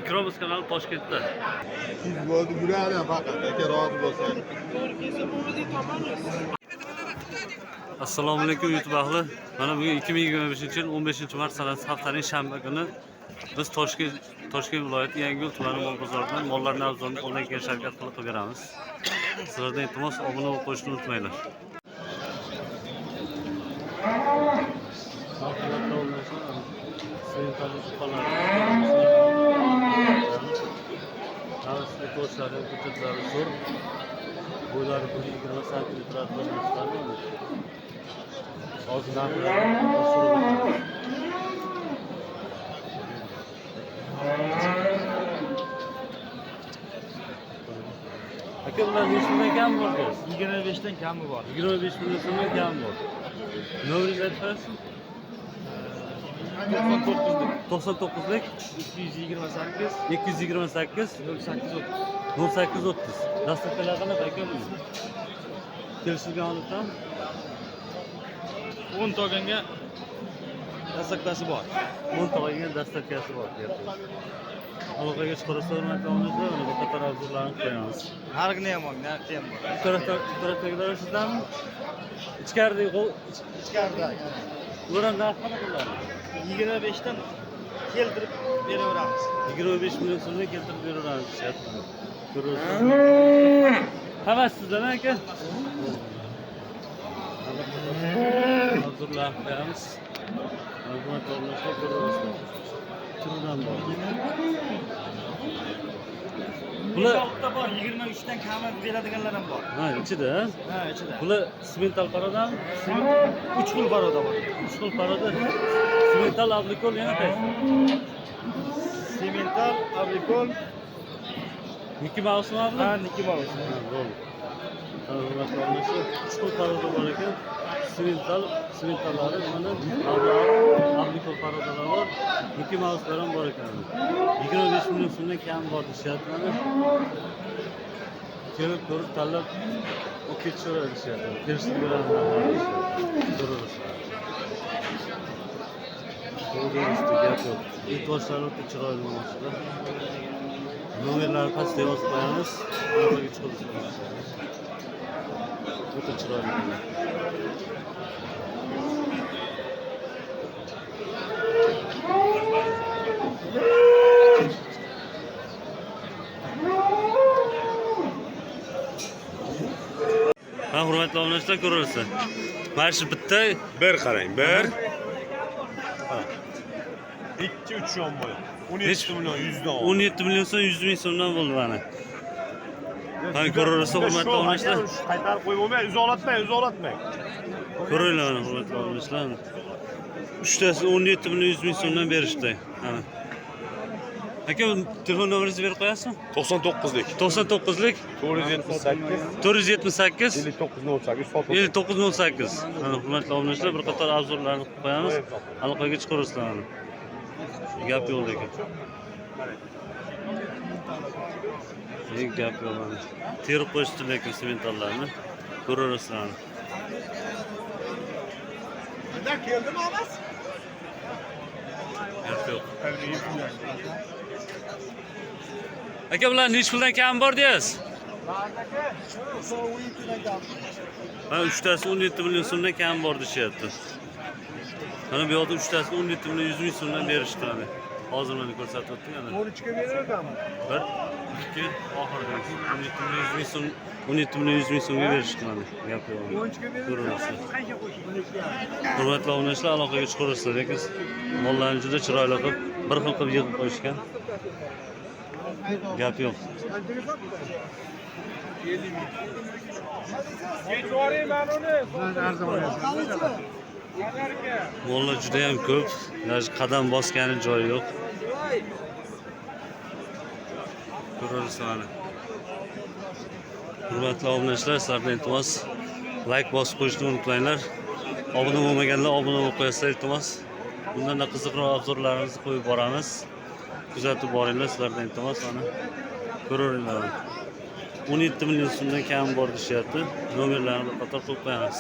Mikrobus kanali Toshkentda. Siz bo'ldi yuradi faqat aka rozi bo'lsangiz. Assalomu alaykum YouTube ahli. Mana bugun 2025-yil 15-mart sanasi haftaning shanba kuni biz Toshkent viloyati Yangiyo'l tumani mol bozoridan mollarni arzon qo'ldan kelgan harakat qilib beramiz. Sizlardan iltimos obuna bo'lib qo'yishni unutmanglar. Boylari 120 santimetr bo'lishadi. Og'zidan aka bular nechtadan kam bor? 25 dan kami bor. 25 million so'mdan kam bor. Nomeringizni aytib berasiz? 99lik 228 228 0830. 0830. Dasturxonlar qanaqa aka bu? Kelishilgan holatda 10 toganga dastaklasi bor. 10 tog'aga dasturxonasi bor deyapti. Aloqaga chiqarsa o'rnatamizda bu qator arzlarni qo'yamiz. Narxini ham bor, narxi ham bor. Tarafdagilar sizdan ichkarida ular narx qanaqa? 25 dan keltirib beraveramiz. 25 million so'mga keltirib beraveramiz deyapti. Ko'rasiz. Hammasi sizdan aka. Hozirlar qo'yamiz. Albatta to'g'rilashga ko'ramiz. Turdan bor. Bular bor, 23 dan kami beradiganlar ham bor. ha, ichida. Ha, ichida. Bular simental parodan, 3 xil paroda bor. 3 xil paroda. Simental ablikol yana qaysi? Simental, ablikol, Mickey Mouse mi ha, Mickey Mouse. Ha, bo'ldi. Hurmatli obunachilar, 3 xil paroda bor ekan. Simentallari mana ablikol parodalar bor. Mickey Mouse'lar ham bor ekan. 25 million so'mdan kam bor deyapti mana. Kelib ko'rib tanlab o'qib ketishaveradi deyapti. Kelishib beramiz. Ko'ramiz. O'zingizda gap yo'q. E'tiborlari o'ta chiroyli bo'lmoqda. Nomerlarni pastga yozib qo'yamiz. Aloqaga chiqamiz. O'ta chiroyli. Ha, hurmatli obunachilar ko'rasiz. Mana shu bitta Bir qarang, bir. 2 3 yon bo'y. 17 million 100 dan. 17 million so'm 100 ming so'mdan bo'ldi mana. Mana ko'rasiz hurmatli obunachilar. Qaytarib qo'yib bo'lmaydi, uzoqlatmang. Ko'ringlar mana hurmatli obunachilar. Uchtasi 17 million 100 ming so'mdan berishdi. Mana. Aka, telefon nomeringizni berib qo'yasizmi? 99lik 99lik 478 478 5908 5908. Mana hurmatli obunachilar, bir qator arzorlarni qilib qo'yamiz. Aloqaga chiqarasizlar. Gap yo'q ekan. Gap yo'q mana. Terib qo'yishdi lekin sementallarni. Ko'rasizlar. Nima keldimi amas? Gap yo'q. Aka, bular nech puldan kam bor deysiz? Mana uchtasi 17 million so'mdan kam bor deyapti. Mana bu yoqda uchtasi 17 million 100 ming so'mdan berishdi mana. Hozir mana ko'rsatib o'tdim yana. 13 ga beradimi? 1 2 oxirida 17 million 100 ming so'm 17 million 100 ming so'mga berishdi mana. Gap yo'q. 13 ga Ko'rasiz. Hurmatli obunachilar, aloqaga chiqarasizlar, lekin mollarni juda chiroyli qilib, bir xil qilib yig'ib qo'yishgan. Gap yo'q. Mollar juda ham ko'p. Qadam bosgani joyi yo'q. Ko'rasiz mana. Hurmatli obunachilar, sizlardan iltimos like bosib qo'yishni unutmanglar. Obuna bo'lmaganlar obuna bo'lib qo'yasizlar iltimos. Bundan da qiziqroq obzorlarimizni qo'yib boramiz. Kuzatib boringlar, sizlardan iltimos mana. Ko'ringlar. 17 million so'mdan kam bor deyapti. Nomerlarni qator qo'yib qo'yamiz.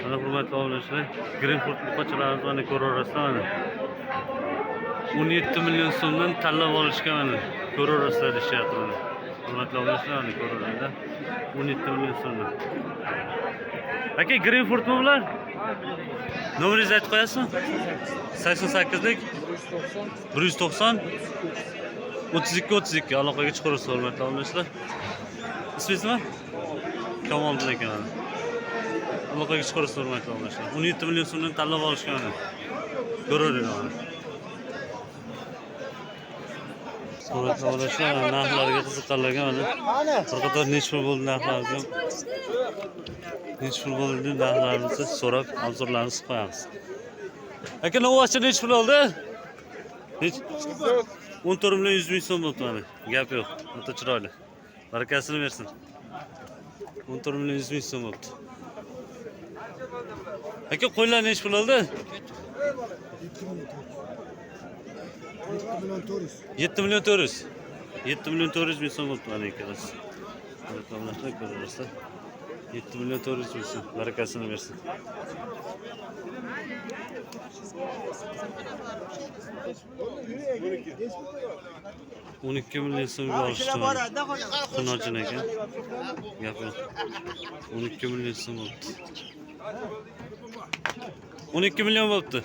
Mana hurmatli obunachilar, Greenford buqachalarimiz mana ko'raverasizlar mana. 17 million so'mdan tanlab olishga mana ko'raverasizlar deyishyapti mana. Hurmatli obunachilar mana ko'raverasizlar. 17 million so'mdan. Aka, Greenfordmi bular? Nomeringizni aytib qo'yasizmi? 88lik 190 32 aloqaga chiqarasiz hurmatli obunachilar. Ismingiz nima? Kamol ekan. Aloqaga chiqarasiz hurmatli obunachilar. 17 million so'mdan tanlab olishga mana. Ko'raveringlar. Hurmatli obunachilar, narxlarga qiziqqanlarga mana bir qator necha pul bo'ldi narxlarga. Necha pul bo'ldi narxlarimizni so'rab, obzorlarni qilib qo'yamiz. Aka, novochcha necha pul oldi? 14 million 100 ming so'm bo'ldi mana. Gap yo'q. O'ta chiroyli. Barakasini bersin. 14 million 100 ming so'm bo'ldi. Aka, qo'ylar necha pul oldi? 7 million 400. 7 million 400 ming so'm bo'ldi mana ikkalasi. Reklamlarni ko'rasizlar. 7 million 400 ming so'm. Barakasini bersin. O'n 12 million so'mga olishdi. Xunojin ekan. Gap yo'q. 12 million so'm bo'ldi. 12 million bo'ldi.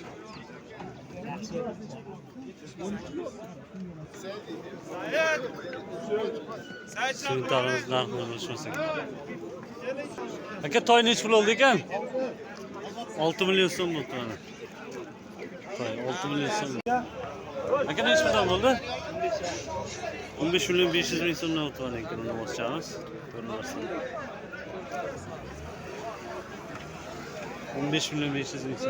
Sivintalimiz narxini bilishmasak. Aka, toy necha pul oldi ekan? 6 million so'm bo'ldi mana. Toy 6 million so'm. Aka, necha puldan bo'ldi? 15 million 500 ming so'mdan o'tdi mana ekan boshchamiz. Ko'rasizlar. 15 million 500 ming so'm.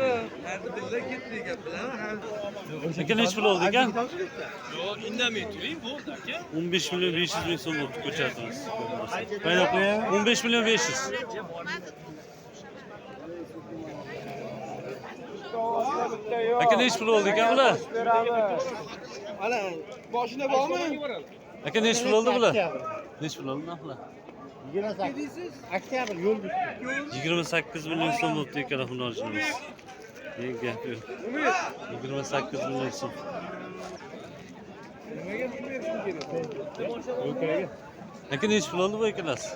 Aka, necha pul oldi ekan? Yo'q, indamay turing, bo'ldi aka. 15 million 500 ming so'm bo'ldi ko'chatimiz. Qayda qo'yay? 15 million 500. Aka, necha pul oldi ekan bular? Ana, boshida bormi? Aka, necha pul oldi bular? Necha pul oldi narxlar? 28 oktyabr yo'l bitdi. 28 million so'm bo'ldi ekan xunojimiz. Gap yo'q. 28 million so'm. Aka, necha pul oldi bu ikkalasi?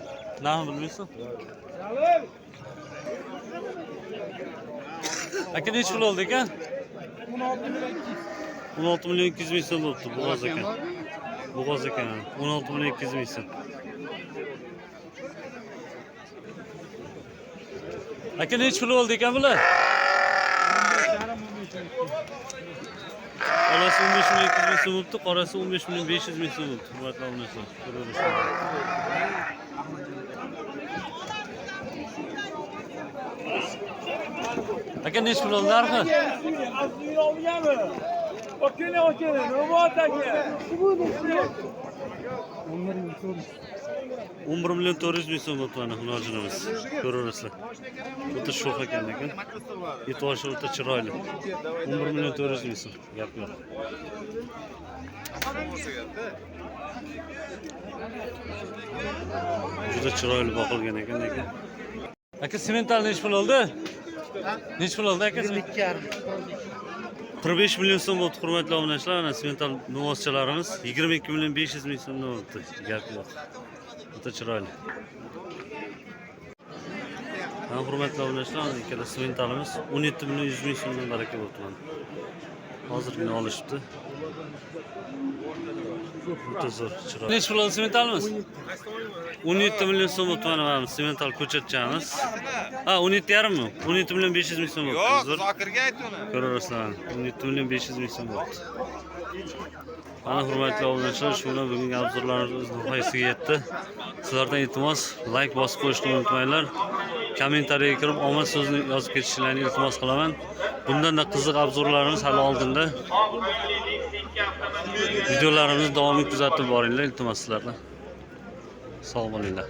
Narxini bilmaysan? Aka, necha pul oldi ekan? 16 million 200 ming so'm bo'ldi. Bo'g'oz ekan. Bo'g'oz ekan. 16 million 200 ming so'm. Aka, necha pul oldi ekan bular? Olasi 15 million 200 ming so'm bo'ldi, qorasi 15 million 500 ming so'm bo'ldi. Hurmatli obunachilar, ko'raverasizlar. Aka, necha pul oldi narxi? 11 million 400 ming so'm bo'ldi mana xunojinimiz. Ko'raverasizlar. O'ta sho'x ekan lekin. Etoshi o'ta chiroyli. 11 million 400 ming so'm. Gap yo'q. Juda chiroyli boqilgan ekan lekin. Aka, semental necha pul oldi? Necha pul oldi aka? 45 million so'm bo'ldi hurmatli obunachilar. Mana semental novoschalarimiz 22 million 500 ming so'mdan o'tdi. Gap yo'q. O'ta chiroyli. Ha, hurmatli obunachilar, ikkala sementalimiz 17 million 100 ming so'mdan baraka bo'ldi mana. Hozirgina olishibdi. O'ta zo'r chiroyli. Necha pul oldi sementalimiz? 17 million so'm bo'ldi mana semental ko'chatchamiz. Ha, 17,5 mi? 17 million 500 ming so'm bo'ldi. Yo'q, Zokirga ayt uni. Ko'raverasizlar. 17 million 500 ming so'm bo'ldi. Mana hurmatli obunachilar, shu bilan bugungi obzorlarimiz nihoyasiga yetdi. Sizlardan iltimos, like bosib qo'yishni unutmanglar. Kommentariyaga kirib omad so'zini yozib ketishlarini iltimos qilaman. Bundan da qiziq obzorlarimiz hali oldinda. Videolarimizni davomli kuzatib boringlar, iltimos sizlardan. Sog' bo'linglar.